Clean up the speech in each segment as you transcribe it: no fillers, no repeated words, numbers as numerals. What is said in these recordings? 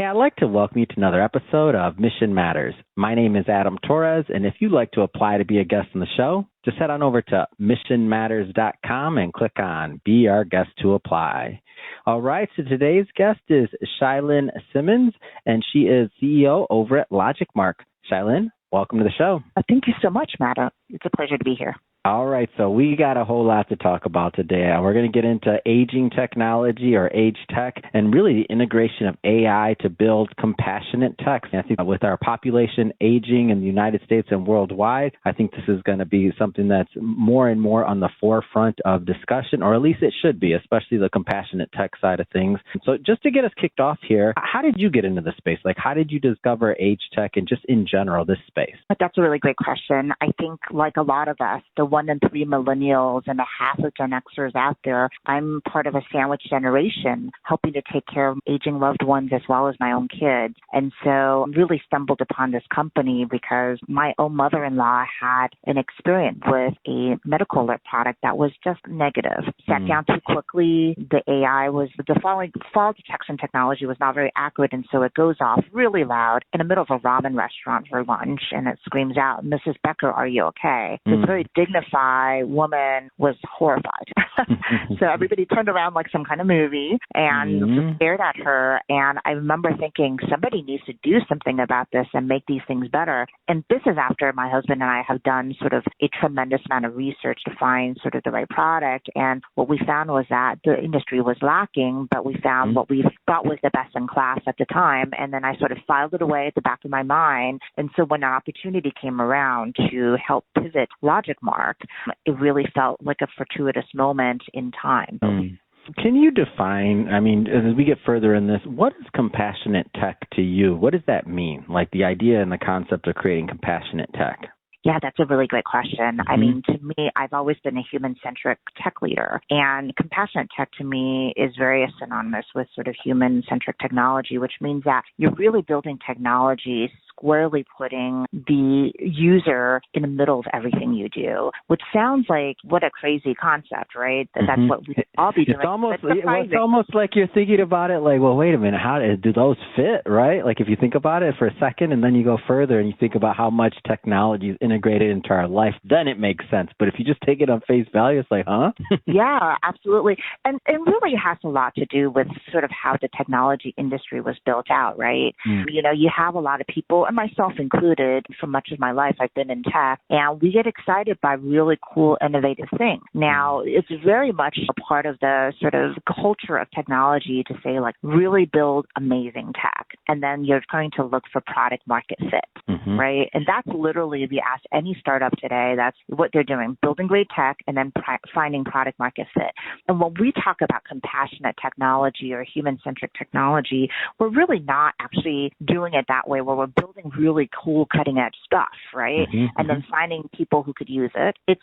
Hey, I'd like to welcome you to another episode of Mission Matters. My name is Adam Torres, and if you'd like to apply to be a guest on the show, just head on over to missionmatters.com and click on Be Our Guest to Apply. All right, so today's guest is Shailyn Simmons, and she is CEO over at LogicMark. Shailyn, welcome to the show. Thank you so much, Matt. It's a pleasure to be here. All right, so we got a whole lot to talk about today. We're going to get into aging technology or age tech and really the integration of AI to build compassionate tech. I think with our population aging in the United States and worldwide, I think this is going to be something that's more and more on the forefront of discussion, or at least it should be, especially the compassionate tech side of things. So just to get us kicked off here, how did you get into this space? Like, how did you discover age tech and just in general this space? That's a really great question. I think like a lot of us, the 1 in 3 millennials and a half of Gen Xers out there, I'm part of a sandwich generation helping to take care of aging loved ones as well as my own kids. And so I really stumbled upon this company because my own mother-in-law had an experience with a medical alert product that was just negative. Sat down too quickly. The fall detection technology was not very accurate, and so it goes off really loud in the middle of a ramen restaurant for lunch, and it screams out, "Mrs. Becker, are you okay?" This very dignified woman was horrified. So everybody turned around like some kind of movie and stared at her. And I remember thinking, somebody needs to do something about this and make these things better. And this is after my husband and I have done sort of a tremendous amount of research to find sort of the right product. And what we found was that the industry was lacking, but we found what we thought was the best in class at the time. And then I sort of filed it away at the back of my mind. And so when an opportunity came around to help pivot LogicMark, it really felt like a fortuitous moment in time. Can you define, as we get further in this, what is compassionate tech to you? What does that mean? Like the idea and the concept of creating compassionate tech? Yeah, that's a really great question. I mean, to me, I've always been a human-centric tech leader, and compassionate tech to me is very synonymous with sort of human-centric technology, which means that you're really building technology squarely putting the user in the middle of everything you do, which sounds like what a crazy concept, right? That's what we all be doing. It's almost like you're thinking about it like, well, wait a minute, how do those fit, right? Like if you think about it for a second and then you go further and you think about how much technology is integrated into our life, then it makes sense. But if you just take it on face value, it's like, huh? Yeah, absolutely. And it really has a lot to do with sort of how the technology industry was built out, right? You know, you have a lot of people, and myself included, for much of my life, I've been in tech, and we get excited by really cool, innovative things. Now, it's very much a part of the sort of culture of technology to say, like, really build amazing tech, and then you're going to look for product market fit, right? And that's literally, if you ask any startup today, that's what they're doing, building great tech and then finding product market fit. And when we talk about compassionate technology or human-centric technology, we're really not actually doing it that way, where we're building really cool cutting-edge stuff, right? And then finding people who could use it. It's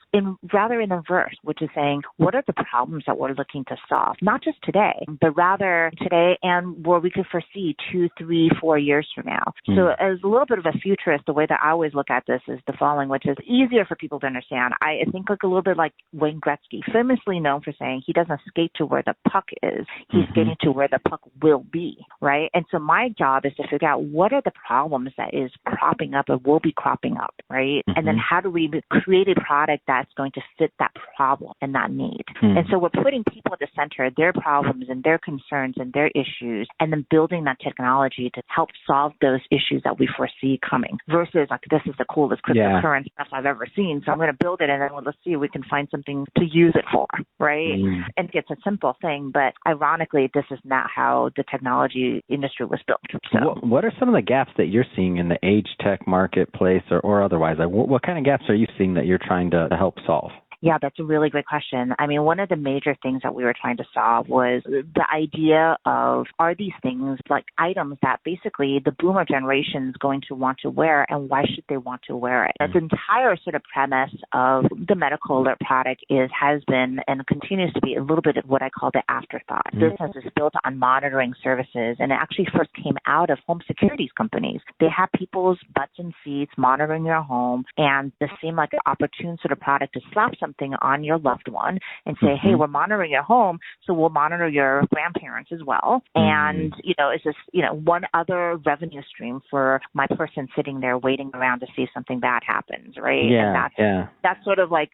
rather in reverse, which is saying, what are the problems that we're looking to solve? Not just today, but rather today and where we could foresee 2, 3, 4 years from now. So as a little bit of a futurist, the way that I always look at this is the following, which is easier for people to understand. I think like a little bit like Wayne Gretzky, famously known for saying he doesn't skate to where the puck is. He's skating to where the puck will be, right? And so my job is to figure out what are the problems that is cropping up or will be cropping up, right? And then how do we create a product that's going to fit that problem and that need? And so we're putting people at the center, their problems and their concerns and their issues, and then building that technology to help solve those issues that we foresee coming versus like, this is the coolest cryptocurrency stuff I've ever seen, so I'm going to build it and then let's see if we can find something to use it for, right? And it's a simple thing, but ironically, this is not how the technology industry was built. So, what are some of the gaps that you're seeing in the age tech marketplace or otherwise? Like, what kind of gaps are you seeing that you're trying to help solve? Yeah, that's a really great question. I mean, one of the major things that we were trying to solve was the idea of, are these things like items that basically the boomer generation is going to want to wear, and why should they want to wear it? The entire sort of premise of the medical alert product has been and continues to be a little bit of what I call the afterthought. Business is built on monitoring services, and it actually first came out of home securities companies. They have people's butts and seats monitoring your home, and this seemed like an opportune sort of product to slap some something on your loved one and say, hey, we're monitoring your home, so we'll monitor your grandparents as well. And, is this, one other revenue stream for my person sitting there waiting around to see if something bad happens, right? Yeah, and that's sort of like,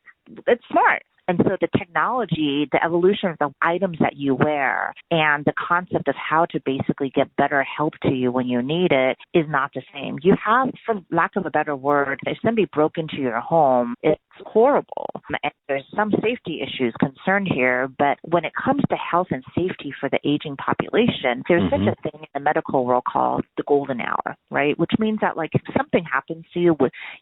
it's smart. And so the technology, the evolution of the items that you wear and the concept of how to basically get better help to you when you need it is not the same. You have, for lack of a better word, if somebody broke into your home, it's horrible. And there's some safety issues concerned here, but when it comes to health and safety for the aging population, there's such a thing in the medical world called the golden hour, right? Which means that like if something happens to you,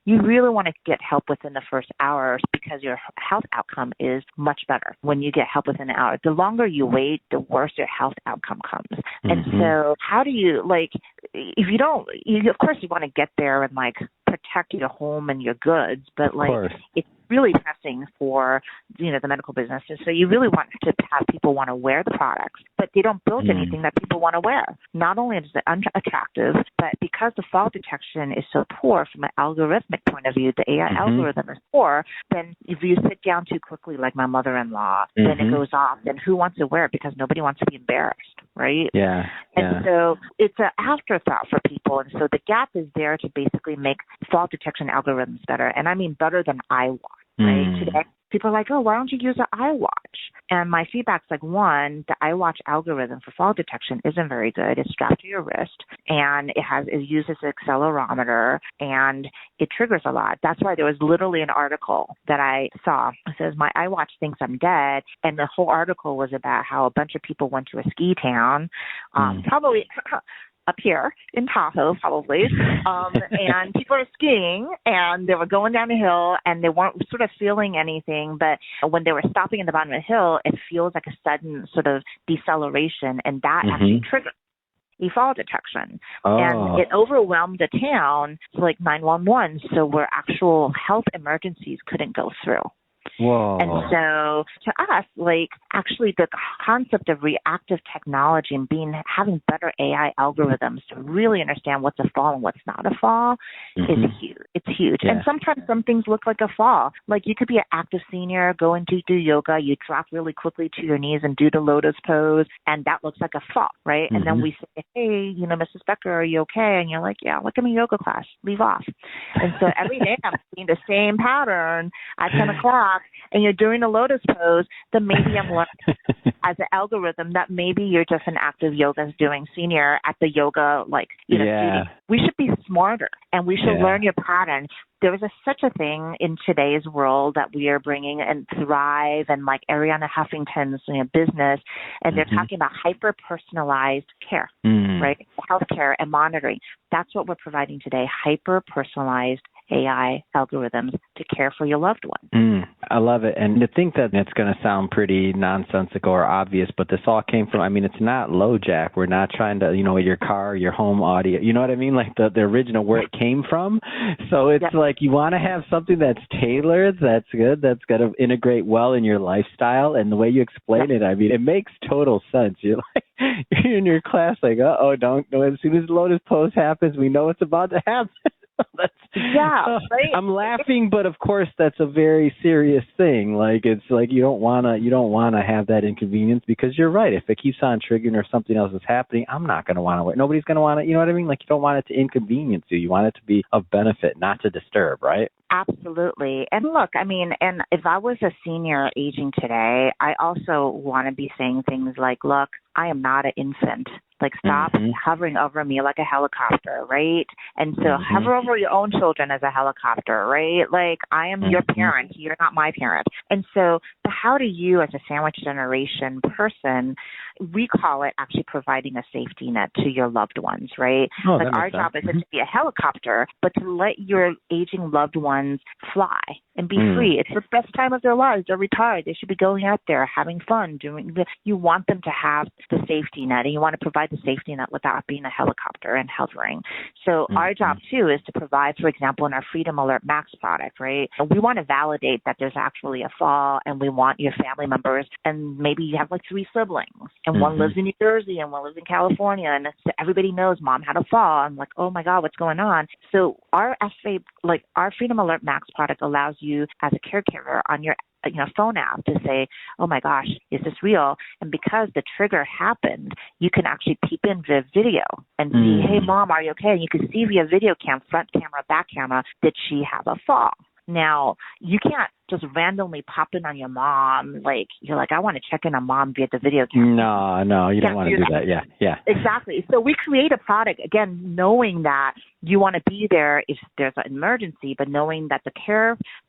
you really want to get help within the first hour because your health outcome is much better when you get help within an hour. The longer you wait, the worse your health outcome comes. And so how do you, like, if you don't, of course you want to get there and like protect your home and your goods, but like it's really pressing for, the medical business. And so you really want to have people want to wear the products, but they don't build anything that people want to wear. Not only is it unattractive, but because the fall detection is so poor from an algorithmic point of view, the AI algorithm is poor, then if you sit down too quickly, like my mother-in-law, then it goes off. Then who wants to wear it? Because nobody wants to be embarrassed, right? Yeah. And so it's an afterthought for people. And so the gap is there to basically make fall detection algorithms better. And I mean better than iWatch. Right? Today, people are like, oh, why don't you use an iWatch? And my feedback's like, one, the iWatch algorithm for fall detection isn't very good. It's strapped to your wrist, and it uses an accelerometer, and it triggers a lot. That's why there was literally an article that I saw. It says, my iWatch thinks I'm dead, and the whole article was about how a bunch of people went to a ski town, probably up here in Tahoe, probably. And people are skiing, and they were going down a hill, and they weren't sort of feeling anything. But when they were stopping at the bottom of the hill, it feels like a sudden sort of deceleration, and that actually triggered fall detection. And it overwhelmed the town to like 911, so where actual health emergencies couldn't go through. Whoa. And so to us, like actually the concept of reactive technology and having better AI algorithms to really understand what's a fall and what's not a fall is huge. It's huge. Yeah. And sometimes some things look like a fall. Like you could be an active senior, go and do yoga, you drop really quickly to your knees and do the lotus pose, and that looks like a fall, right? And then we say, hey, Mrs. Becker, are you okay? And you're like, yeah, look at my yoga class, leave off. And so every day I'm seeing the same pattern at 10 o'clock, and you're doing a lotus pose, then maybe I'm learning as an algorithm that maybe you're just an active yoga doing senior at the yoga, studio. We should be smarter, and we should learn your pattern. There is such a thing in today's world that we are bringing and Thrive and like Arianna Huffington's business, and they're talking about hyper-personalized care, right? Healthcare and monitoring. That's what we're providing today, hyper-personalized AI algorithms to care for your loved one. I love it. And to think that it's going to sound pretty nonsensical or obvious, but this all came from, it's not LoJack. We're not trying to, your car, your home audio, you know what I mean? Like the original where it came from. So it's like you want to have something that's tailored, that's good, that's going to integrate well in your lifestyle. And the way you explain it, it makes total sense. You're like, you're in your class like, don't, as soon as the lotus pose happens, we know it's about to happen. Right. I'm laughing, but of course that's a very serious thing. Like it's like you don't wanna have that inconvenience, because you're right. If it keeps on triggering or something else is happening, I'm not gonna want to wear it. Nobody's gonna want to. You know what I mean? Like you don't want it to inconvenience you. You want it to be of benefit, not to disturb, right? Absolutely. And look, and if I was a senior aging today, I also want to be saying things like, look, I am not an infant. Like, stop hovering over me like a helicopter, right? And so hover over your own children as a helicopter, right? Like, I am your parent. You're not my parent. And so how do you, as a sandwich generation person, we call it actually providing a safety net to your loved ones, right? Like, our job isn't to be a helicopter, but to let your aging loved ones fly and be free. It's the best time of their lives. They're retired. They should be going out there, having fun. You want them to have the safety net, and you want to provide the safety net without being a helicopter and hovering. So our job, too, is to provide, for example, in our Freedom Alert Max product, right? We want to validate that there's actually a fall, and we want your family members, and maybe you have like 3 siblings, and one lives in New Jersey, and one lives in California, and everybody knows mom had a fall. I'm like, oh my God, what's going on? So our Freedom Alert Max product allows you as a caregiver on your phone app to say, oh my gosh, is this real? And because the trigger happened, you can actually peep in the video and see, hey mom, are you okay? And you can see via video cam, front camera, back camera, did she have a fall? Now, you can't just randomly pop in on your mom. Like, you're like, I want to check in on mom via the video camera. No, you don't want to do that. Yeah. Exactly. So we create a product, again, knowing that you want to be there if there's an emergency, but knowing that the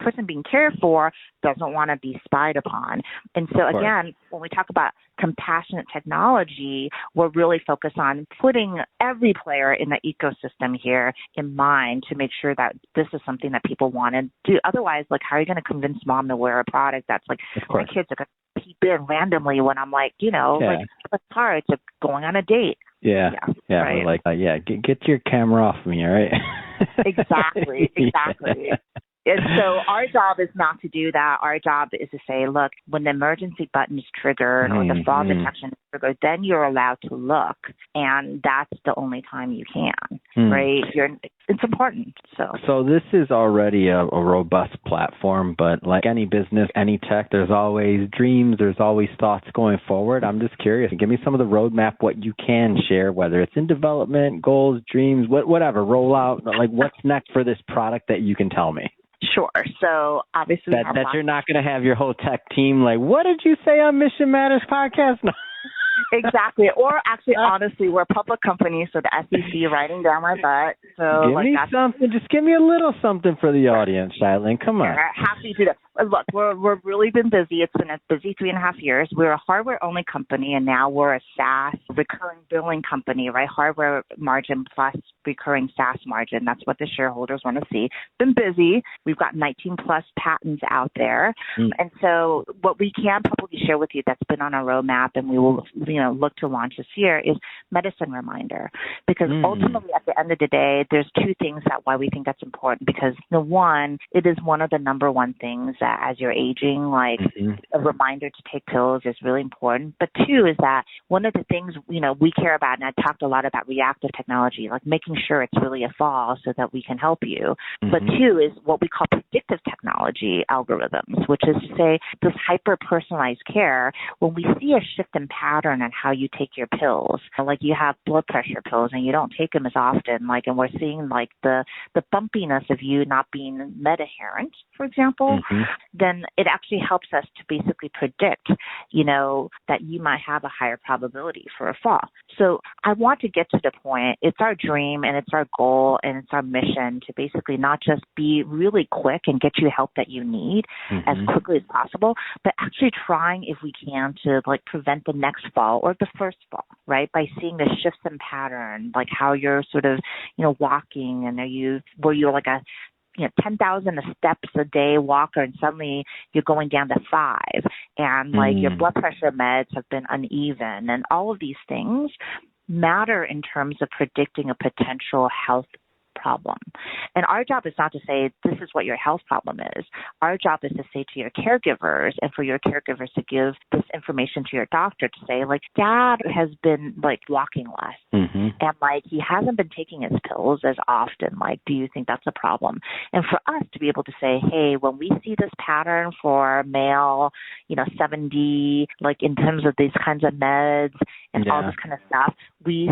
person being cared for doesn't want to be spied upon. And so, again, when we talk about compassionate technology, we're really focused on putting every player in the ecosystem here in mind to make sure that this is something that people want to do. Otherwise, like, how are you going to convince mom to wear a product that's like, my kids are going to peep in randomly when I'm like, like, it's hard. It's going on a date. Yeah. Right. Like, get your camera off me, all right? Exactly. Yeah. And so our job is not to do that. Our job is to say, look, when the emergency button is triggered or the fall detection is triggered, then you're allowed to look. And that's the only time you can, right? It's important. So this is already a robust platform, but like any business, any tech, there's always dreams, there's always thoughts going forward. I'm just curious. Give me some of the roadmap, what you can share, whether it's in development, goals, dreams, whatever, roll out. Like, what's next for this product that you can tell me? Sure. So obviously that you're not going to have your whole tech team like, what did you say on Mission Matters podcast? No. Exactly. Or actually, honestly, we're a public company, so the SEC riding down my butt. So give me something. Just give me a little something for the audience, Shailene. Come on. Happy to do that. Look, we're really been busy. It's been a busy 3.5 years. We're a hardware-only company, and now we're a SaaS recurring billing company, right? Hardware margin plus recurring SaaS margin. That's what the shareholders want to see. Been busy. We've got 19-plus patents out there. And so what we can probably share with you that's been on our roadmap and we will look to launch this year is Medicine Reminder. Because ultimately, at the end of the day, there's two things why we think that's important. Because, one, it is one of the number one things that as you're aging, like a reminder to take pills is really important. But two is that one of the things, we care about, and I talked a lot about reactive technology, like making sure it's really a fall so that we can help you. But two is what we call predictive technology algorithms, which is to say this hyper-personalized care. When we see a shift in pattern on how you take your pills, like you have blood pressure pills and you don't take them as often, like, and we're seeing like the bumpiness of you not being med-adherent, for example, then it actually helps us to basically predict, that you might have a higher probability for a fall. So I want to get to the point. It's our dream and it's our goal and it's our mission to basically not just be really quick and get you help that you need as quickly as possible, but actually trying, if we can, to like prevent the next fall or the first fall, right? By seeing the shifts in pattern, like how you're sort of, walking, and were you like a 10,000 steps a day walker, and suddenly you're going down to 5, and like your blood pressure meds have been uneven, and all of these things matter in terms of predicting a potential health problem. And our job is not to say this is what your health problem is. Our job is to say to your caregivers and for your caregivers to give this information to your doctor to say, like, dad has been like walking less and like he hasn't been taking his pills as often. Like, do you think that's a problem? And for us to be able to say, hey, when we see this pattern for male, 70, like in terms of these kinds of meds and all this kind of stuff, we,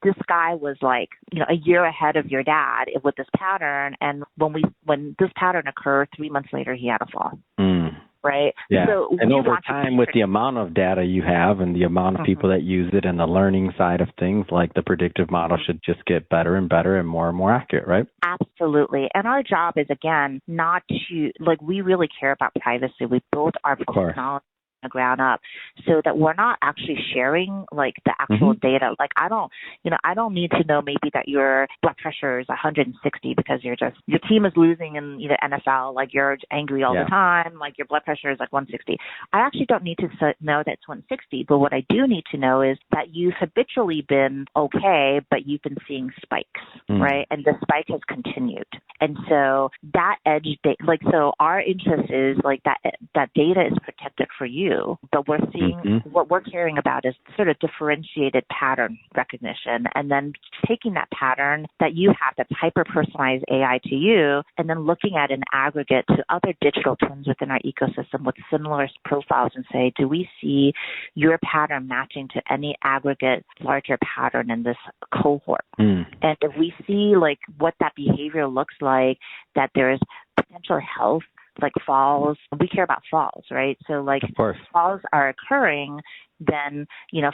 this guy was like, a year ahead of your dad with this pattern. And when this pattern occurred, 3 months later, he had a fall. Right? Yeah. So and over time, with the amount of data you have and the amount of people that use it and the learning side of things, like the predictive model should just get better and better and more accurate, right? Absolutely. And our job is, again, not to, like, we really care about privacy. We built our technology the ground up so that we're not actually sharing like the actual data. Like I don't need to know maybe that your blood pressure is 160 because your team is losing in the NFL, like you're angry all the time, like your blood pressure is like 160. I actually don't need to know that it's 160, but what I do need to know is that you've habitually been okay, but you've been seeing spikes, right? And the spike has continued. And so that edge, so our interest is like that data is protected for you. do. But we're seeing what we're caring about is sort of differentiated pattern recognition, and then taking that pattern that you have that's hyper-personalized AI to you, and then looking at an aggregate to other digital twins within our ecosystem with similar profiles and say, do we see your pattern matching to any aggregate larger pattern in this cohort? And if we see like what that behavior looks like, that there's potential health, like falls, we care about falls, right? So like falls are occurring, then,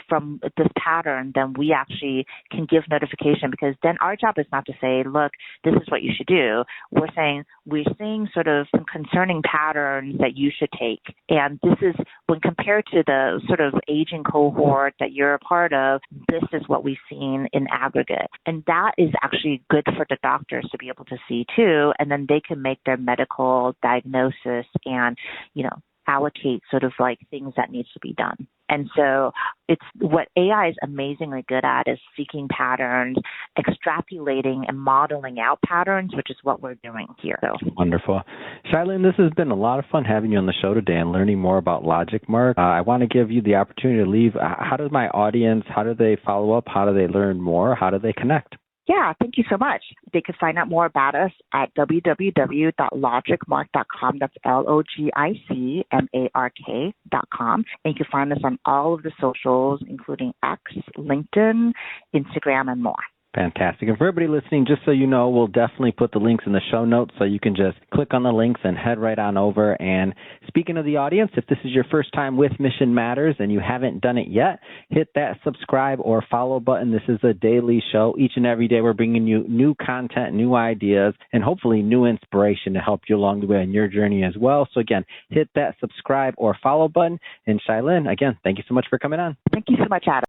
from this pattern, then we actually can give notification, because then our job is not to say, look, this is what you should do. We're saying we're seeing sort of some concerning patterns that you should take. And this is, when compared to the sort of aging cohort that you're a part of, this is what we've seen in aggregate. And that is actually good for the doctors to be able to see too. And then they can make their medical diagnosis and, allocate sort of like things that needs to be done. And so it's what AI is amazingly good at is seeking patterns, extrapolating and modeling out patterns, which is what we're doing here. So. Wonderful. Shailene, this has been a lot of fun having you on the show today and learning more about LogicMark. I want to give you the opportunity to leave. How does my audience, how do they follow up? How do they learn more? How do they connect? Yeah, thank you so much. They can find out more about us at www.logicmark.com. That's LOGICMARK.com. And you can find us on all of the socials, including X, LinkedIn, Instagram, and more. Fantastic. And for everybody listening, just so you know, we'll definitely put the links in the show notes so you can just click on the links and head right on over. And speaking of the audience, if this is your first time with Mission Matters and you haven't done it yet, hit that subscribe or follow button. This is a daily show. Each and every day we're bringing you new content, new ideas, and hopefully new inspiration to help you along the way on your journey as well. So again, hit that subscribe or follow button. And Shailene, again, thank you so much for coming on. Thank you so much, Adam.